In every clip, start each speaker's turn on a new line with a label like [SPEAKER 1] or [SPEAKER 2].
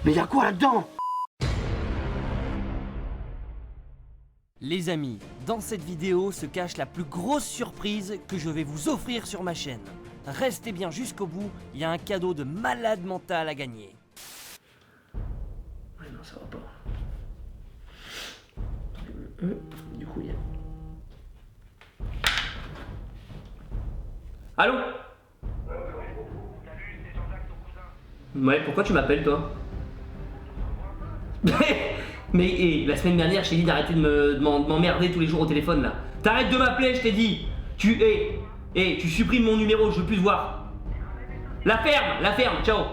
[SPEAKER 1] Mais y'a quoi là-dedans?
[SPEAKER 2] Les amis, dans cette vidéo se cache la plus grosse surprise que je vais vous offrir sur ma chaîne. Restez bien jusqu'au bout, il y a un cadeau de malade mental à gagner.
[SPEAKER 1] Ouais, non, ça va pas. Du coup, il y a... Allô? Ouais, pourquoi tu m'appelles, toi? Mais la semaine dernière, je t'ai dit d'arrêter de m'emmerder tous les jours au téléphone, là. T'arrêtes de m'appeler, je t'ai dit. Tu supprimes mon numéro, je veux plus te voir. La ferme, ciao.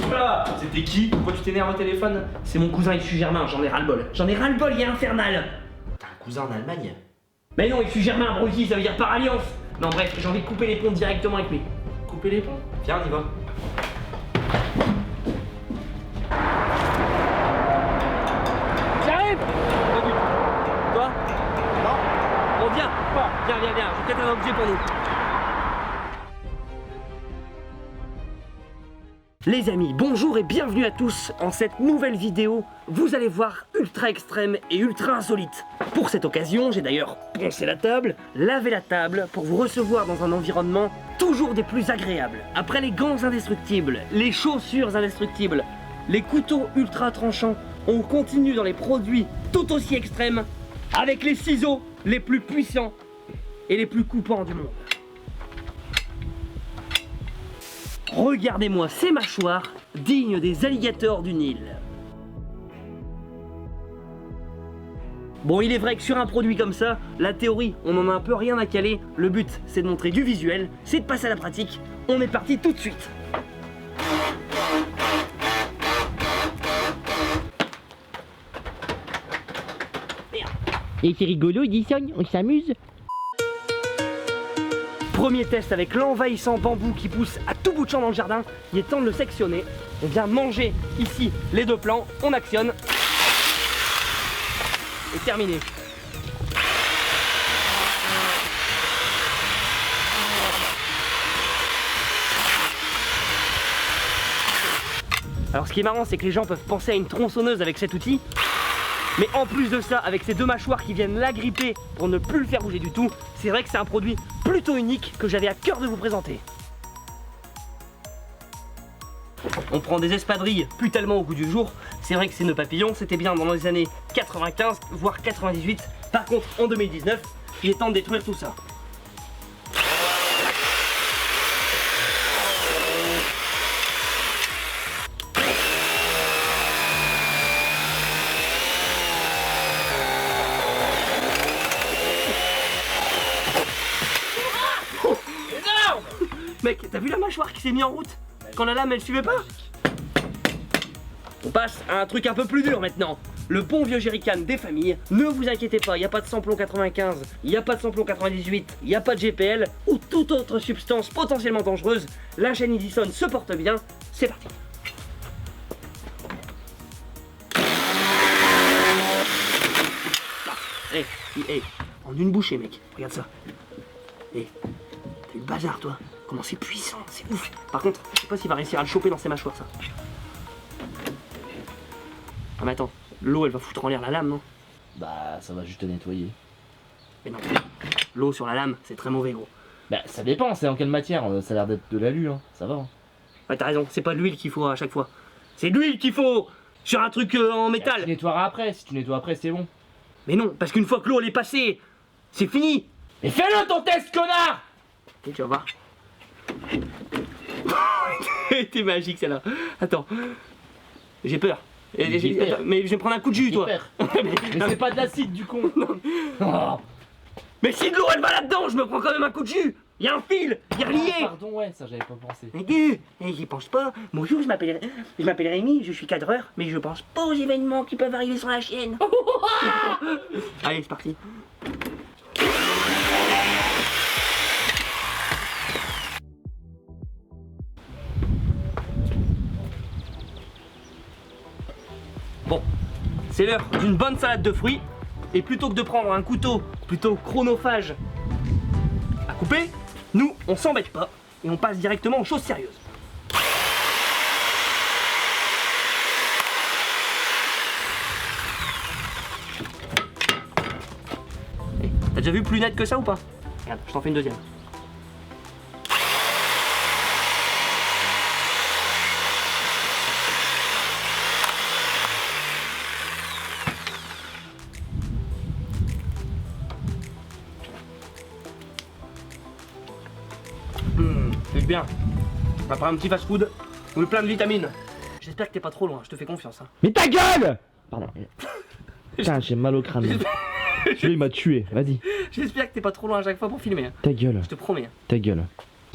[SPEAKER 1] Voilà. C'était qui? Pourquoi tu t'énerves au téléphone? C'est mon cousin issu Germain, j'en ai ras-le-bol. J'en ai ras-le-bol, il est infernal. T'as un cousin en Allemagne? Mais non, issu Germain, abruti, ça veut dire par alliance. Non, bref, j'ai envie de couper les ponts directement avec lui. Couper les ponts? Viens, on y va. J'arrive! Quoi? Non? Bon, viens, j'ai peut-être un objet pour nous. Les amis, bonjour et bienvenue à tous. En cette nouvelle vidéo, vous allez voir ultra extrême et ultra insolite. Pour cette occasion, j'ai d'ailleurs poncé la table, lavé la table pour vous recevoir dans un environnement toujours des plus agréables. Après les gants indestructibles, les chaussures indestructibles, les couteaux ultra tranchants, on continue dans les produits tout aussi extrêmes avec les ciseaux les plus puissants et les plus coupants du monde. Regardez-moi ces mâchoires dignes des alligators du Nil. Bon, il est vrai que sur un produit comme ça, la théorie, on en a un peu rien à caler. Le but, c'est de montrer du visuel, c'est de passer à la pratique. On est parti tout de suite. Merde.
[SPEAKER 3] Et c'est rigolo, Edison, on s'amuse.
[SPEAKER 1] Premier test avec l'envahissant bambou qui pousse à tout bout de champ dans le jardin. Il est temps de le sectionner. On vient manger ici les deux plans, on actionne. Et terminé. Alors ce qui est marrant, c'est que les gens peuvent penser à une tronçonneuse avec cet outil. Mais en plus de ça, avec ces deux mâchoires qui viennent l'agripper pour ne plus le faire bouger du tout, c'est vrai que c'est un produit plutôt unique que j'avais à cœur de vous présenter. On prend des espadrilles, plus tellement au goût du jour. C'est vrai que ces nœuds papillons, c'était bien dans les années 95, voire 98. Par contre, en 2019, il est temps de détruire tout ça. Mec, t'as vu la mâchoire qui s'est mise en route quand la lame elle suivait pas? On passe à un truc un peu plus dur maintenant. Le bon vieux jerrycan des familles. Ne vous inquiétez pas, il n'y a pas de samplon 95, il n'y a pas de samplon 98, il n'y a pas de GPL ou toute autre substance potentiellement dangereuse. La chaîne Edison se porte bien. C'est parti. Hey, en une bouchée mec, regarde ça. Hey, t'as eu le bazar toi. Comment c'est puissant, c'est ouf. Par contre, je sais pas s'il va réussir à le choper dans ses mâchoires ça. Ah mais attends, l'eau elle va foutre en l'air la lame non?
[SPEAKER 4] Bah ça va juste te nettoyer.
[SPEAKER 1] Mais non, l'eau sur la lame c'est très mauvais gros.
[SPEAKER 4] Bah ça dépend, c'est en quelle matière, ça a l'air d'être de l'alu hein, ça va. Hein.
[SPEAKER 1] Ouais t'as raison, c'est pas de l'huile qu'il faut à chaque fois. C'est de l'huile qu'il faut sur un truc en métal.
[SPEAKER 4] Tu nettoieras après, si tu nettoies après c'est bon.
[SPEAKER 1] Mais non, parce qu'une fois que l'eau elle est passée, c'est fini.
[SPEAKER 4] Mais fais-le ton test connard.
[SPEAKER 1] Et tu vas voir. T'es magique celle-là. Attends. J'ai peur. Attends, mais je vais me prendre un coup de jus toi.
[SPEAKER 4] Mais c'est pas de l'acide du con.
[SPEAKER 1] Oh. Mais si de l'eau elle va là-dedans, je me prends quand même un coup de jus. Il y a un fil, il y a lié.
[SPEAKER 4] Pardon ouais, ça j'avais pas pensé.
[SPEAKER 1] Mais j'y pense pas. Bonjour, je m'appelle Rémi, je suis cadreur, mais je pense pas aux événements qui peuvent arriver sur la chaîne. Allez, c'est parti. Bon, c'est l'heure d'une bonne salade de fruits. Et plutôt que de prendre un couteau plutôt chronophage à couper, nous on s'embête pas et on passe directement aux choses sérieuses. déjà vu plus net que ça ou pas? Regarde, je t'en fais une deuxième. C'est bien. Après un petit fast-food, on est plein de vitamines. J'espère que t'es pas trop loin, je te fais confiance. Hein.
[SPEAKER 3] Mais ta gueule! Pardon. Putain, j'ai mal au crâne. Celui-là, il m'a tué, vas-y.
[SPEAKER 1] J'espère que t'es pas trop loin à chaque fois pour filmer. Hein.
[SPEAKER 3] Ta gueule,
[SPEAKER 1] Je te promets. Hein.
[SPEAKER 3] ta gueule.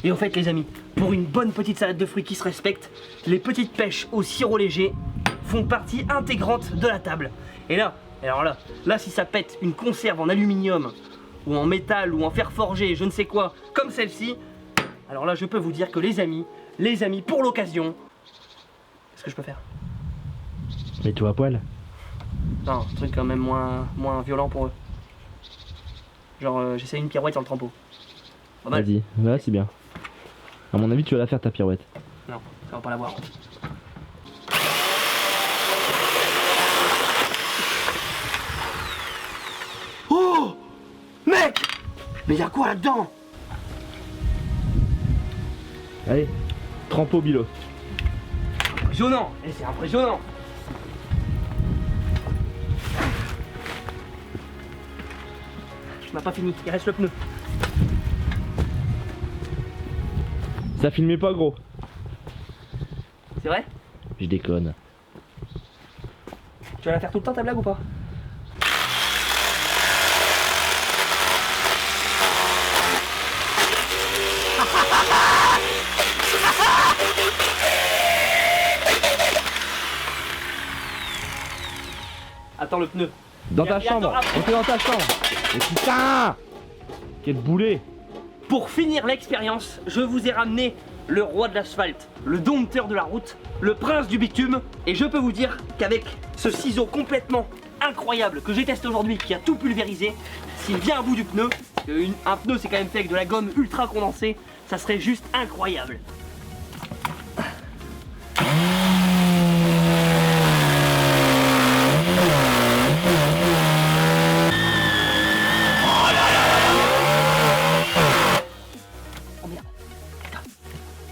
[SPEAKER 1] Et en fait les amis, pour une bonne petite salade de fruits qui se respecte, les petites pêches au sirop léger font partie intégrante de la table. Et là, alors là si ça pète une conserve en aluminium, ou en métal, ou en fer forgé, je ne sais quoi, comme celle-ci, alors là je peux vous dire que les amis, pour l'occasion, qu'est-ce que je peux faire?
[SPEAKER 3] Mets-toi à poil.
[SPEAKER 1] Non, un truc quand même moins violent pour eux. Genre j'essaie une pirouette sur le trampo. Pas mal.
[SPEAKER 3] Vas-y, là c'est bien. À mon avis, tu vas la faire ta pirouette.
[SPEAKER 1] Non, ça va pas l'avoir. Oh mec! Mais y'a quoi là-dedans?
[SPEAKER 3] Allez, trempe au bilo.
[SPEAKER 1] Impressionnant! Et c'est impressionnant! On n'a pas fini, il reste le pneu.
[SPEAKER 3] Ça filmait pas gros.
[SPEAKER 1] C'est vrai?
[SPEAKER 3] Je déconne.
[SPEAKER 1] Tu vas la faire tout le temps ta blague ou pas? Attends le pneu.
[SPEAKER 3] Dans ta chambre.
[SPEAKER 1] attends,
[SPEAKER 3] On fait dans ta chambre. Et putain! Quel boulet!
[SPEAKER 1] Pour finir l'expérience, je vous ai ramené le roi de l'asphalte, le dompteur de la route, le prince du bitume. Et je peux vous dire qu'avec ce ciseau complètement incroyable que j'ai testé aujourd'hui, qui a tout pulvérisé, s'il vient à bout du pneu, un pneu c'est quand même fait avec de la gomme ultra condensée, ça serait juste incroyable.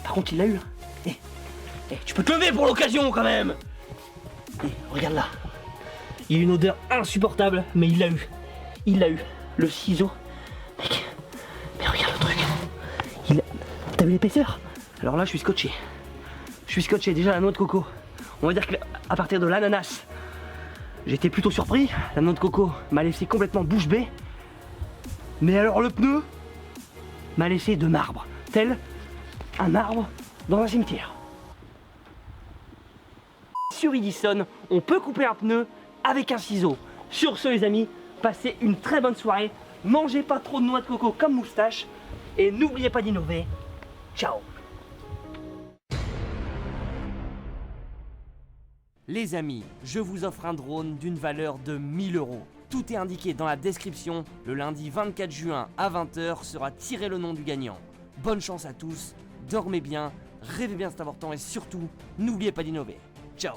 [SPEAKER 1] Par contre, il l'a eu. Hein. Tu peux te lever pour l'occasion quand même. Regarde là. Il y a une odeur insupportable, mais il l'a eu. Il l'a eu. Le ciseau. Mec, mais regarde le truc. T'as vu l'épaisseur? Alors là, je suis scotché. Je suis scotché. Déjà, la noix de coco. On va dire qu'à partir de l'ananas, j'étais plutôt surpris. La noix de coco m'a laissé complètement bouche bée. Mais alors, le pneu m'a laissé de marbre. Tel un arbre dans un cimetière. Sur Edison, on peut couper un pneu avec un ciseau. Sur ce les amis, passez une très bonne soirée. Mangez pas trop de noix de coco comme moustache. Et n'oubliez pas d'innover. Ciao.
[SPEAKER 2] Les amis, je vous offre un drone d'une valeur de 1000 €. Tout est indiqué dans la description. Le lundi 24 juin à 20 h sera tiré le nom du gagnant. Bonne chance à tous. Dormez bien, rêvez bien, c'est important et surtout, n'oubliez pas d'innover. Ciao!